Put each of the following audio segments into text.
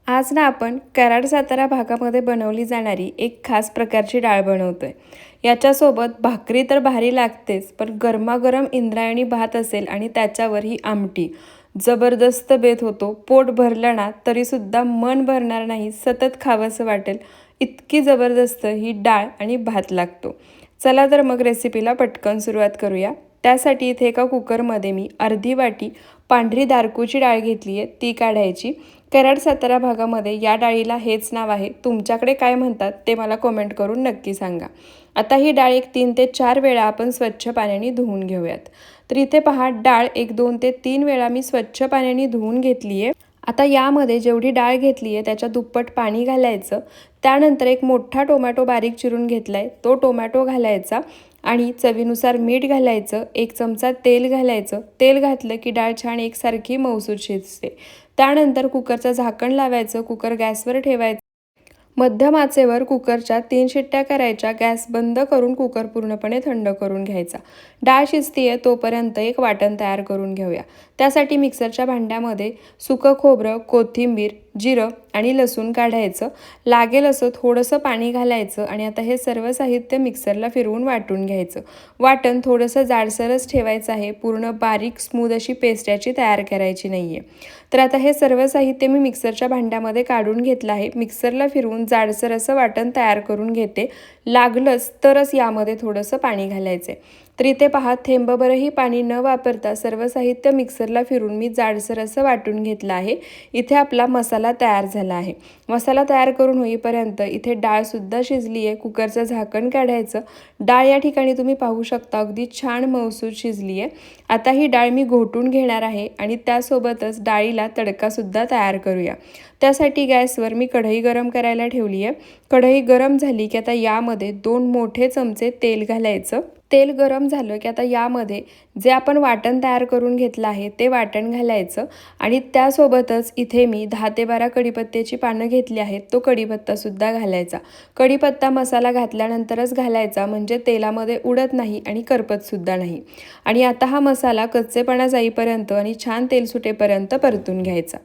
आज ना आपण कराड सातारा भागामध्ये बनवली जाणारी एक खास प्रकारची डाळ बनवतोय। याच्यासोबत भाकरी तर भारी लागतेच, पण गरमागरम इंद्रायणी भात असेल आणि त्याच्यावर ही आमटी जबरदस्त बेत होतो। पोट भरलं ना तरीसुद्धा मन भरणार नाही, सतत खावंसं वाटेल इतकी जबरदस्त ही डाळ आणि भात लागतो। चला तर मग रेसिपीला पटकन सुरुवात करूया। त्यासाठी इथे एका कुकरमध्ये मी अर्धी वाटी पांढरी दारकूची डाळ घेतली आहे, ती काढायची। कराड सातारा भागामध्ये या डाळीला हेच नाव आहे, तुमच्याकडे काय म्हणतात ते मला कमेंट करून नक्की सांगा। आता ही डाळ एक 3 ते 4 वेळा आपण स्वच्छ पाण्याने धुवून घेऊयात। तर इथे पहा, डाळ एक 2 ते 3 वेळा मी स्वच्छ पाण्याने धुवून घेतली आहे। आता यामध्ये जेवढी डाळ घेतली आहे त्याच्या दुप्पट पाणी घालायचं। त्यानंतर एक मोठा टोमॅटो बारीक चिरून घेतलाय, तो टोमॅटो घालायचा आणि चवीनुसार मीठ घालायचं। 1 चमचा तेल घालायचं। तेल घातलं की डाळ छान एकसारखी मऊसूत शिजते। त्यानंतर कुकरचं झाकण लावायचं, कुकर गॅसवर ठेवायचं। मध्यम आचेवर कुकरच्या 3 शिट्ट्या करायच्या। गॅस बंद करून कुकर पूर्णपणे थंड करून घ्यायचा। डाळ शिजतीये तोपर्यंत एक वाटण तयार करून घेऊया। त्यासाठी मिक्सरच्या भांड्यामध्ये सुकं खोबरं, कोथिंबीर, जिरं आणि लसूण काढायचं। लागेल असं थोडंसं पाणी घालायचं आणि आता हे सर्व साहित्य मिक्सरला फिरवून वाटून घ्यायचं। वाटण थोडंसं जाडसरच ठेवायचं आहे, पूर्ण बारीक स्मूथ अशी पेस्ट याची तयार करायची नाहीये। तर आता हे सर्व साहित्य मी मिक्सरच्या भांड्यामध्ये काढून घेतलं आहे। मिक्सरला फिरवून जाडसर असं वाटण तयार करून घेते। लागलंच तरच यामध्ये थोडंसं पाणी घालायचं आहे। तर इथे पहा, थेंबभरही पाणी न वापरता सर्व साहित्य मिक्सरला फिरून मी जाडसर असं वाटून घेतलं आहे। इथे आपला मसाला तयार झाला आहे। मसाला तयार करून होईपर्यंत इथे डाळसुद्धा शिजली आहे। कुकरचं झाकण काढायचं। डाळ या ठिकाणी तुम्ही पाहू शकता अगदी छान मऊसूत शिजली आहे। आता ही डाळ मी घोटून घेणार आहे आणि त्यासोबतच डाळीला तडकासुद्धा तयार करूया। त्यासाठी गॅसवर मी कढई गरम करायला ठेवली आहे। कढई गरम झाली की आता यामध्ये 2 मोठे चमचे तेल घालायचं। तेल गरम झालं की आता यामध्ये जे आपण वाटण तयार करून घेतलं आहे ते वाटण घालायचं आणि त्यासोबतच इथे मी 10 ते 12 कढीपत्त्याची पानं घेतली आहेत, तो कढीपत्तासुद्धा घालायचा। कढीपत्ता मसाला घातल्यानंतरच घालायचा, म्हणजे तेलामध्ये उडत नाही आणि करपतसुद्धा नाही। आणि आता हा मसाला कच्चेपणा जाईपर्यंत आणि छान तेल सुटेपर्यंत परतून घ्यायचा।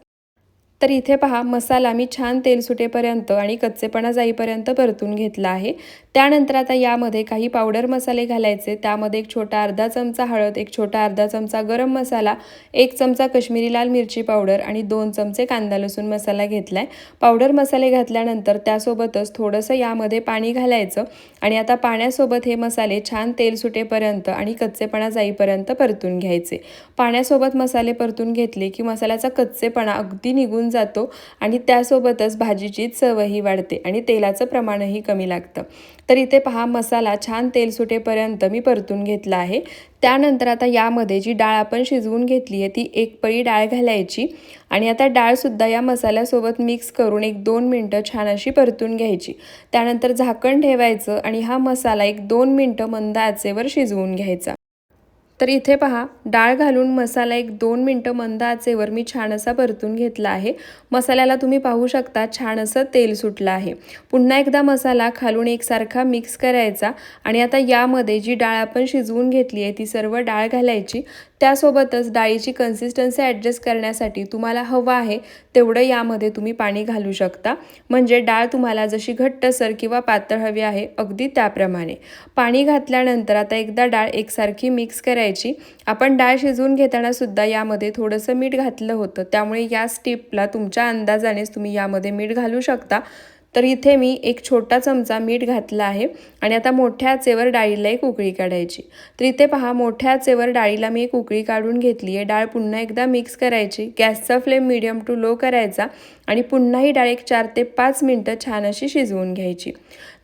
तर इथे पहा, मसाला मी छान तेल सुटेपर्यंत आणि कच्चेपणा जाईपर्यंत परतून घेतला आहे। त्यानंतर आता यामध्ये काही पावडर मसाले घालायचे। त्यामध्ये एक छोटा अर्धा चमचा हळद, एक छोटा अर्धा चमचा गरम मसाला, 1 चमचा कश्मीरी लाल मिरची पावडर आणि 2 चमचे कांदा लसूण मसाला घेतलाय। पावडर मसाले घातल्यानंतर त्यासोबतच थोडंसं यामध्ये पाणी घालायचं आणि आता पाण्यासोबत हे मसाले छान तेल सुटेपर्यंत आणि कच्चेपणा जाईपर्यंत परतून घ्यायचे। पाण्यासोबत मसाले परतून घेतले की मसाल्याचा कच्चेपणा अगदी निघून जातो आणि त्यासोबतच भाजीची चवही वाढते आणि तेलाचं प्रमाणही कमी लागतं। तर इथे पहा, मसाला छान तेल सुटेपर्यंत मी परतून घेतला आहे। त्यानंतर आता यामध्ये जी डाळ आपण शिजवून घेतली आहे ती 1 पळी डाळ घालायची आणि आता डाळसुद्धा या मसाल्यासोबत मिक्स करून 1-2 मिनटं छान अशी परतून घ्यायची। त्यानंतर झाकण ठेवायचं आणि हा मसाला 1-2 मिनटं मंद आचेवर शिजवून घ्यायचा। तर इथे पहा, डाळ घालून मसाला 1-2 मिनटं मंद आचेवर मी छान असा परतून घेतला आहे। मसाल्याला तुम्ही पाहू शकता छान असं तेल सुटलं आहे। पुन्हा एकदा मसाला खालून एकसारखा मिक्स करायचा आणि आता यामध्ये जी डाळ आपण शिजवून घेतली आहे ती सर्व डाळ घालायची। त्यासोबतच डाळीची कन्सिस्टन्सी ॲडजस्ट करण्यासाठी तुम्हाला हवं आहे तेवढं यामध्ये तुम्ही पाणी घालू शकता, म्हणजे डाळ तुम्हाला जशी घट्टसर किंवा पातळ हवी आहे अगदी त्याप्रमाणे। पाणी घातल्यानंतर आता एकदा डाळ एकसारखी मिक्स करायची। आपण डाळ शिजवून घेताना सुद्धा यामध्ये थोडंसं मीठ घातलं होतं, त्यामुळे या स्टेपला तुमच्या अंदाजानेच तुम्ही यामध्ये मीठ घालू शकता। तर इथे मी 1 छोटा चमचा मीठ घातला आहे आणि आता मोठ्या आचेवर डाळीला एक उकळी काढायची। तर इथे पहा, मोठ्या आचेवर डाळीला मी एक उकळी काढून घेतली आहे। डाळ पुन्हा एकदा मिक्स करायची। गॅसचा फ्लेम मीडियम टू लो करायचा आणि पुन्हा ही डाळ एक 4 ते 5 मिनटं छान अशी शिजवून घ्यायची।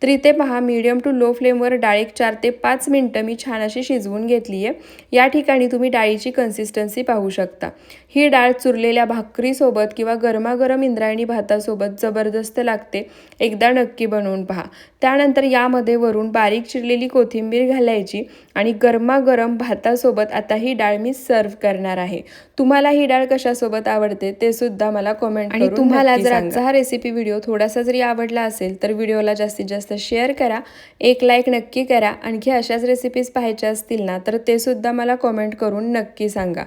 तर इथे पहा, मीडियम टू लो फ्लेमवर डाळ एक 4 ते 5 मिनटं मी छान अशी शिजवून घेतली आहे। या ठिकाणी तुम्ही डाळीची कन्सिस्टन्सी पाहू शकता। ही डाळ चुरलेल्या भाकरीसोबत किंवा गरमागरम इंद्रायणी भातासोबत जबरदस्त लागते, एकदा नक्की बनवून पहा। त्यानंतर यामध्ये वरून बारीक चिरलेली कोथिंबीर घालायची आणि गरमागरम भातासोबत आता ही डाळ मी सर्व करणार आहे। तुम्हाला ही डाळ कशासोबत आवडते ते सुद्धा मला कमेंट करून नक्की सांगा। आणि तुम्हाला जर आजचा हा रेसिपी व्हिडिओ थोडासा जरी आवडला असेल तर व्हिडिओला जास्तीत जास्त शेअर करा, एक लाईक नक्की करा। आणखी अशाच रेसिपीज पाहायच्या असतील ना तर ते सुद्धा मला कमेंट करून नक्की सांगा।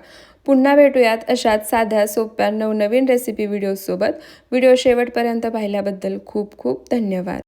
पुन्हा भेटूयात अशाच साध्या सोप्या नवनवीन रेसिपी व्हिडिओसोबत. व्हिडिओ शेवटपर्यंत पाहिल्याबद्दल खूप खूप धन्यवाद.